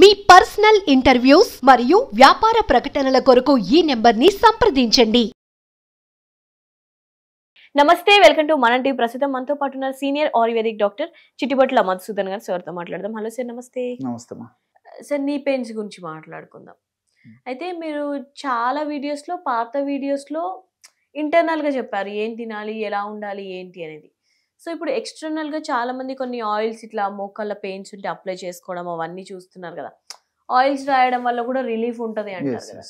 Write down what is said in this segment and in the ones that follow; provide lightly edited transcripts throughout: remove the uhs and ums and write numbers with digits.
మీ personal interviews మరియు వ్యాపార ప్రకటనల కొరకు ఈ నెంబర్ని సంప్రదించండి. నమస్తే, వెల్కమ్ టు మన టీవీ. ప్రస్తుతం మనతో పాటు ఉన్న senior ayurvedic doctor Chittibotla Madhusudan గారు. సార్తో మాట్లాడదాం. హలో సార్, నమస్తే. నమస్తే సార్, నీ పెయిన్స్ గురించి మాట్లాడుకుందాం. అయితే మీరు చాలా వీడియోస్లో, పాత వీడియోస్లో ఇంటర్నల్గా చెప్పారు ఏం తినాలి, ఎలా ఉండాలి, ఏంటి అనేది. సో ఇప్పుడు ఎక్స్టర్నల్గా చాలా మంది కొన్ని ఆయిల్స్ ఇట్లా మోకాళ్ళ పెయిన్స్ ఉంటే అప్లై చేసుకోవడం అవన్నీ చూస్తున్నారు కదా. ఆయిల్స్ రాయడం వల్ల కూడా రిలీఫ్ ఉంటుంది అంటారు కదా.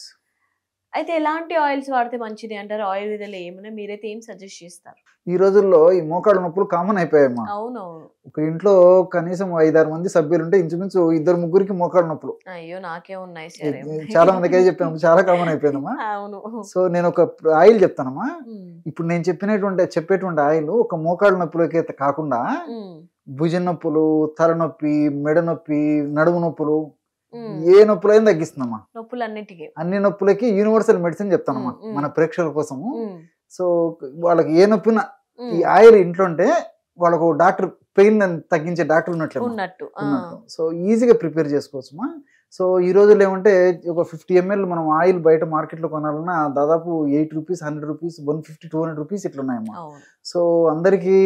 అయితే ఎలాంటి ఆయిల్స్ వాడితే మంచిది అంటారు? ఆయుర్వేదంలో ఏమైనా మీరైతే ఏం సజెస్ట్ చేస్తారు? ఈ రోజుల్లో ఈ మోకాళ్ళ నొప్పులు కామన్ అయిపోయాయమ్మా. అవునవును. ఒక ఇంట్లో కనీసం 5-6 మంది సభ్యులు ఉంటే ఇంచుమించు 2-3 మోకాళ్ళ నొప్పులు. అయ్యో, నాకే ఉన్నాయి సార్. చాలా మందికి చెప్పాము, చాలా కామన్ అయిపోయిందమ్మా. అవును. సో నేను ఒక ఆయిల్ చెప్తానమ్మా. ఇప్పుడు నేను చెప్పేటువంటి ఆయిల్ ఒక మోకాళ్ళ నొప్పులకి కాకుండా భుజం నొప్పులు, తలనొప్పి, మెడ నొప్పి, నడుము నొప్పులు, ఏ నొప్పులైనా తగ్గిస్తుందమ్మా. నొప్పులన్నిటికీ, అన్ని నొప్పులకి యూనివర్సల్ మెడిసిన్ చెప్తానమ్మా మన ప్రేక్షకుల కోసము. సో వాళ్ళకి ఏ నొప్పినా ఈ ఆయిల్ ఇంట్లో ఉంటే వాళ్ళకు డాక్టర్, పెయిన్ తగ్గించే డాక్టర్ ఉన్నట్టు. సో ఈజీగా ప్రిపేర్ చేసుకోవచ్చుమా. సో ఈ రోజుల్లో ఏమంటే ఒక 50 ml మనం ఆయిల్ బయట మార్కెట్లో కొనాలన్నా దాదాపు 8 రూపీస్, 100 రూపీస్, 150, 200 రూపీస్ ఇట్లా ఉన్నాయమ్మా. సో అందరికీ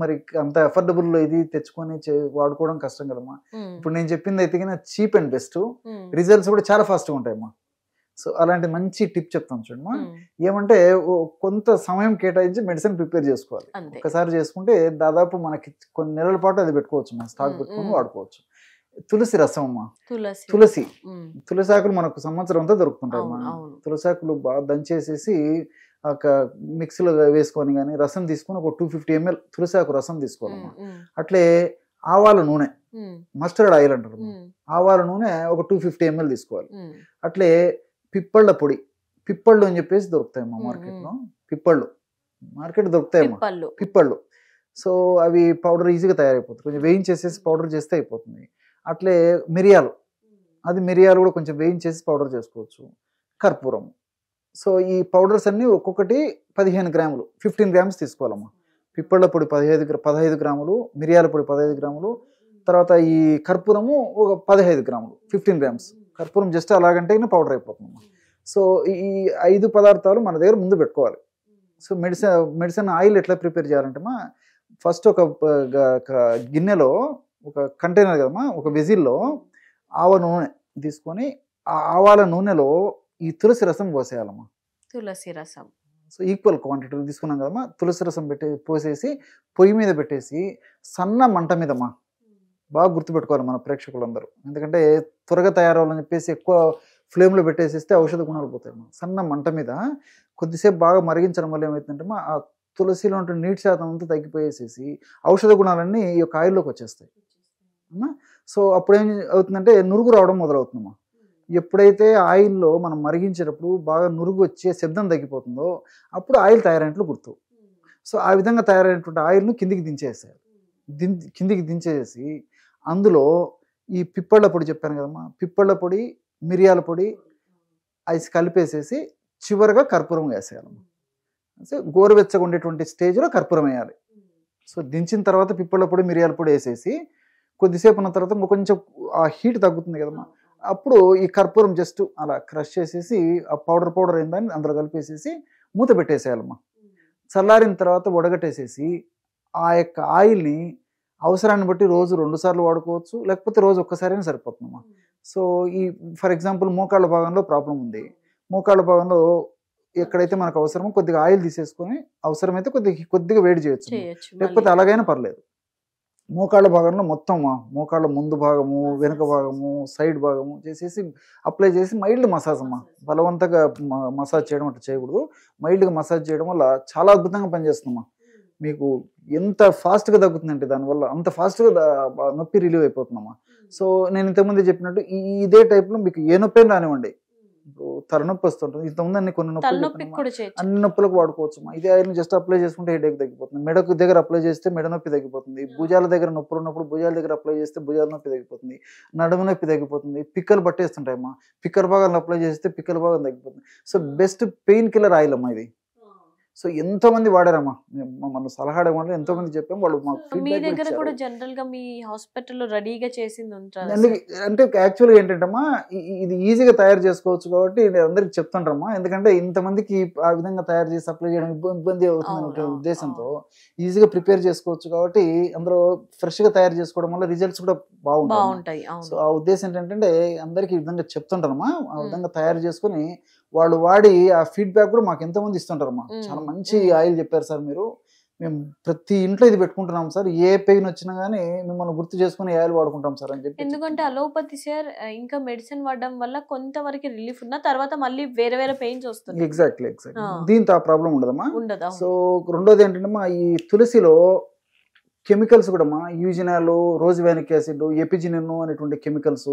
మరి అంత అఫోర్డబుల్ ఇది తెచ్చుకొని వాడుకోవడం కష్టం కదమ్మా. ఇప్పుడు నేను చెప్పింది అయితే చీప్ అండ్ బెస్ట్, రిజల్ట్స్ కూడా చాలా ఫాస్ట్గా ఉంటాయమ్మా. సో అలాంటి మంచి టిప్ చెప్తాను చూడమ్మా. ఏమంటే కొంత సమయం కేటాయించి మెడిసిన్ ప్రిపేర్ చేసుకోవాలి. ఒకసారి చేసుకుంటే దాదాపు మనకి కొన్ని నెలల పాటు అది పెట్టుకోవచ్చు, మనం స్టాక్ పెట్టుకుని వాడుకోవచ్చు. తులసి రసం అమ్మా. తులసి ఆకులు మనకు సంవత్సరం అంతా దొరుకుతుంటాయి అమ్మా. తులసి ఆకులు బాగా దంచేసేసి ఒక మిక్సీలో వేసుకొని కానీ రసం తీసుకొని ఒక 250 ml తులసి ఆకు రసం తీసుకోవాలమ్మా. అట్లే ఆవాల నూనె, మస్టర్డ్ ఆయిల్ అంటారు, ఆవాల నూనె ఒక 250 ml తీసుకోవాలి. అట్లే పిప్పళ్ళ పొడి, పిప్పళ్ళు అని చెప్పేసి దొరుకుతాయమ్మా మార్కెట్లో. మార్కెట్ దొరుకుతాయమ్మా పిప్పళ్ళు. సో అవి పౌడర్ ఈజీగా తయారైపోతుంది, కొంచెం వేయించేసేసి పౌడర్ చేస్తే అయిపోతుంది. అట్లే మిరియాలు కూడా కొంచెం వేయించేసి పౌడర్ చేసుకోవచ్చు. కర్పూరం. సో ఈ పౌడర్స్ అన్నీ ఒక్కొక్కటి 15 గ్రాములు, 15 గ్రామ్స్ తీసుకోవాలమ్మా. పిప్పళ్ళ పొడి 15 గ్రాములు, మిరియాల పొడి 15 గ్రాములు, తర్వాత ఈ కర్పూరము ఒక 15 గ్రాములు, 15 గ్రామ్స్. కర్పూరం జస్ట్ అలాగంటే పౌడర్ అయిపోతుందమ్మా. సో ఈ 5 పదార్థాలు మన దగ్గర ముందు పెట్టుకోవాలి. సో మెడిసిన్ ఆయిల్ ఎట్లా ప్రిపేర్ చేయాలంటే ఫస్ట్ ఒక గిన్నెలో, ఒక కంటైనర్ కదమ్మా, ఒక వెజిల్లో ఆవ నూనె తీసుకొని ఆ ఆవాల నూనెలో ఈ తులసి రసం పోసేయాలమ్మా. తులసి రసం. సో ఈక్వల్ క్వాంటిటీలో తీసుకున్నాం కదమ్మా. తులసి రసం పోసేసి పొయ్యి మీద పెట్టేసి సన్న మంట మీదమ్మా. బాగా గుర్తుపెట్టుకోవాలి మన ప్రేక్షకులందరూ, ఎందుకంటే త్వరగా తయారవ్వాలని చెప్పేసి ఎక్కువ ఫ్లేమ్లో పెట్టేసేస్తే ఔషధ గుణాలు పోతాయి. సన్న మంట మీద కొద్దిసేపు బాగా మరిగించడం వల్ల ఏమవుతుందంటే ఆ తులసిలో ఉంటే నీటి శాతం అంతా తగ్గిపోయేసేసి ఔషధ గుణాలన్నీ ఈ యొక్క ఆయిల్లోకి వచ్చేస్తాయి అమ్మా. సో అప్పుడు ఏం అవుతుందంటే నురుగు రావడం మొదలవుతుందమ్మా. ఎప్పుడైతే ఆయిల్లో మనం మరిగించేటప్పుడు బాగా నురుగు వచ్చే శబ్దం తగ్గిపోతుందో అప్పుడు ఆయిల్ తయారైనట్లు గుర్తు. సో ఆ విధంగా తయారైనటువంటి ఆయిల్ను కిందికి దించేసి అందులో ఈ పిప్పళ్ళ పొడి చెప్పాను కదమ్మా, పిప్పళ్ళ పొడి, మిరియాల పొడి అవి కలిపేసేసి చివరిగా కర్పూరం వేసేయాలమ్మా. సో గోరువెచ్చగా ఉండేటువంటి స్టేజ్లో కర్పూరం వేయాలి. సో దించిన తర్వాత పిప్పళ్ళ పొడి, మిరియాల పొడి వేసేసి కొద్దిసేపు ఉన్న తర్వాత కొంచెం ఆ హీట్ తగ్గుతుంది కదమ్మా. అప్పుడు ఈ కర్పూరం జస్ట్ అలా క్రష్ చేసేసి ఆ పౌడర్ అయిందని అందులో కలిపేసేసి మూత పెట్టేసేయాలమ్మా. చల్లారిన తర్వాత వడగట్టేసేసి ఆ యొక్క ఆయిల్ని అవసరాన్ని బట్టి రోజు 2 సార్లు వాడుకోవచ్చు, లేకపోతే రోజు ఒక్కసారైనా సరిపోతుందమ్మా. సో ఈ ఫర్ ఎగ్జాంపుల్ మోకాళ్ళ భాగంలో ప్రాబ్లం ఉంది, మోకాళ్ళ భాగంలో ఎక్కడైతే మనకు అవసరమో కొద్దిగా ఆయిల్ తీసేసుకొని అవసరమైతే కొద్దిగా వేడి చేయొచ్చు, లేకపోతే అలాగైనా పర్లేదు. మోకాళ్ళ భాగంలో మొత్తం మోకాళ్ళ ముందు భాగము, వెనుక భాగము, సైడ్ భాగము చేసేసి అప్లై చేసి మైల్డ్ మసాజ్ అమ్మా. బలవంతంగా మసాజ్ చేయడం అట్లా చేయకూడదు. మైల్డ్గా మసాజ్ చేయడం వల్ల చాలా అద్భుతంగా పనిచేస్తుందమ్మా. మీకు ఎంత ఫాస్ట్గా తగ్గుతుందంటే దానివల్ల అంత ఫాస్ట్గా నొప్పి రిలీవ్ అయిపోతుందమ్మా. సో నేను ఇంతకుముందే చెప్పినట్టు ఇదే టైప్లో మీకు ఏ నొప్పి రానివ్వండి, తలనొప్పి వస్తుంటుంది, ఇంతకుముందు కొన్ని అన్ని నొప్పులకు వాడుకోవచ్చు. ఇది ఆయిల్ జస్ట్ అప్లై చేసుకుంటే హెడేక్ తగ్గిపోతుంది. మెడకు దగ్గర అప్లై చేస్తే మెడ నొప్పి తగ్గిపోతుంది. భుజాల దగ్గర నొప్పులు ఉన్నప్పుడు భుజాల దగ్గర అప్లై చేస్తే భుజాల నొప్పి తగ్గిపోతుంది. నడుము నొప్పి తగ్గిపోతుంది. పిక్కలు పట్టేస్తుంటాయమ్మా, పిక్కల భాగాలను అప్లై చేస్తే పిక్కల భాగం తగ్గిపోతుంది. So best pain killer oil అమ్మా ఇది. సో ఎంతో మంది వాడారమ్మా, మనం సలహా అడగడం ఎంతో మంది చెప్పాం, వాళ్ళు మాకు మీ feedback దగ్గర ఇచ్చారు. కూడా జనరల్ గా మీ హాస్పిటల్లో రెడీగా చేసింది ఉంటారు అంటే యాక్చువల్గా ఏంటంటమ్మా, ఇది ఈజీగా తయారు చేసుకోవచ్చు కాబట్టి నేను అందరికి చెప్తుంటారమ్మా, ఎందుకంటే ఇంతమందికి ఆ విధంగా తయారు చేసి సప్లై చేయడం ఇబ్బంది అవుతుంది ఉద్దేశంతో ఈజీగా ప్రిపేర్ చేసుకోవచ్చు కాబట్టి అందరూ ఫ్రెష్ గా తయారు చేసుకోవడం వల్ల రిజల్ట్స్ కూడా బాగుంటాయి. సో ఆ ఉద్దేశం ఏంటంటే అందరికి ఈ విధంగా చెప్తుంటారమ్మా, ఆ విధంగా తయారు చేసుకుని వాళ్ళు వాడి ఆ ఫీడ్బ్యాక్ కూడా మాకు ఎంతమంది ఇస్తుంటారమ్మా, చాలా మంచి ఆయిల్ చెప్పారు సార్ మీరు, మేము ప్రతి ఇంట్లో ఇది పెట్టుకుంటున్నాం సార్, ఏ పెయిన్ వచ్చినా గానీ మిమ్మల్ని గుర్తు చేసుకుని ఆయిల్ వాడుకుంటాం సార్ అని చెప్పి. ఎందుకంటే అలోపతి సార్ ఇంకా మెడిసిన్ వాడడం వల్ల కొంతవరకు రిలీఫ్ ఉన్న తర్వాత మళ్ళీ వేరే వేరే పెయిన్స్ వస్తుంది. ఎగ్జాక్ట్లీ దీంతో ఆ ప్రాబ్లం ఉండదమ్మా. ఉండదు. సో రెండోది ఏంటంటే ఈ తులసిలో కెమికల్స్ కూడా యూజినాల్, రోజ్వానిక్ యాసిడ్, ఎపిజినిన్ అనేటువంటి కెమికల్స్,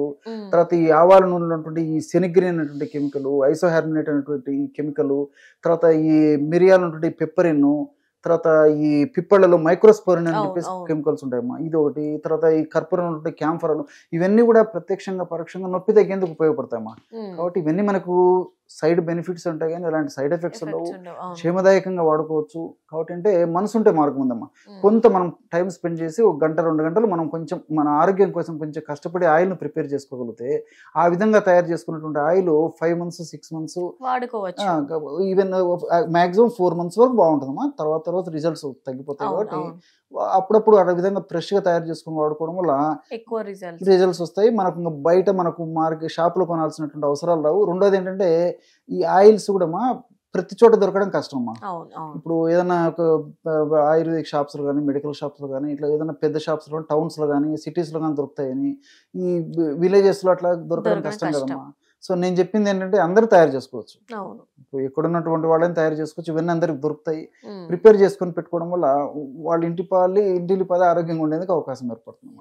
తర్వాత ఈ ఆవాల నూనెలో ఉన్నటువంటి ఈ సెనిగ్రిన్ అనేటువంటి కెమికల్, ఐసోహార్మినేట్ అనేటువంటి కెమికల్, తర్వాత ఈ మిరియాలు ఉన్నటువంటి పెప్పరిన్, తర్వాత ఈ పిప్పళ్ళలో మైక్రోస్పోరిన్ అని చెప్పేసి కెమికల్స్ ఉంటాయమ్మా, ఇది ఒకటి. తర్వాత ఈ కర్పూరం ఉంటే క్యాంఫరాలు, ఇవన్నీ కూడా ప్రత్యక్షంగా పరోక్షంగా నొప్పి తగ్గేందుకు ఉపయోగపడతాయమ్మా. కాబట్టి ఇవన్నీ మనకు సైడ్ బెనిఫిట్స్ ఉంటాయి కానీ ఎలాంటి సైడ్ ఎఫెక్ట్స్ ఉండవు, క్షేమదాయకంగా వాడుకోవచ్చు. కాబట్టి అంటే మనసు ఉంటే మార్గం ఉందమ్మా. కొంత మనం టైం స్పెండ్ చేసి 1 గంట 2 గంటలు మనం కొంచెం మన ఆరోగ్యం కోసం కొంచెం కష్టపడి ఆయిల్ను ప్రిపేర్ చేసుకోగలిగితే ఆ విధంగా తయారు చేసుకున్నటువంటి ఆయిల్ 5 months 6 months వాడుకోవచ్చు. ఈవెన్ మాక్సిమం 4 months వరకు బాగుంటుందమ్మా. తర్వాత రిజల్ట్స్ తగ్గిపోతాయి. కాబట్టి అప్పుడప్పుడు ఆ విధంగా ఫ్రెష్ గా తయారు చేసుకుని వాడుకోవడం వల్ల ఎక్కువ రిజల్ట్స్ వస్తాయి. మనకు బయట మనకు మార్కెట్ షాప్ లో కొనాల్సినటువంటి అవసరాలు రావు. రెండోది ఏంటంటే ఈ ఆయిల్స్ కూడా ప్రతి చోట దొరకడం కష్టం అమ్మా. ఇప్పుడు ఏదైనా ఒక ఆయుర్వేదిక్ షాప్స్ లో కానీ, మెడికల్ షాప్స్ లో కానీ, ఇట్లా ఏదైనా పెద్ద షాప్స్ లో టౌన్స్ లో కానీ, సిటీస్ లో కానీ దొరుకుతాయని, ఈ విలేజెస్ లో అట్లా దొరకడం కష్టం కదమ్మా. సో నేను చెప్పింది ఏంటంటే అందరూ తయారు చేసుకోవచ్చు, ఎక్కడున్నటువంటి వాళ్ళని తయారు చేసుకోవచ్చు, ఇవన్నీ అందరికి దొరుకుతాయి. ప్రిపేర్ చేసుకొని పెట్టుకోవడం వల్ల వాళ్ళ ఇంటిల్లిపాది ఆరోగ్యంగా ఉండేందుకు అవకాశం ఏర్పడుతుంది.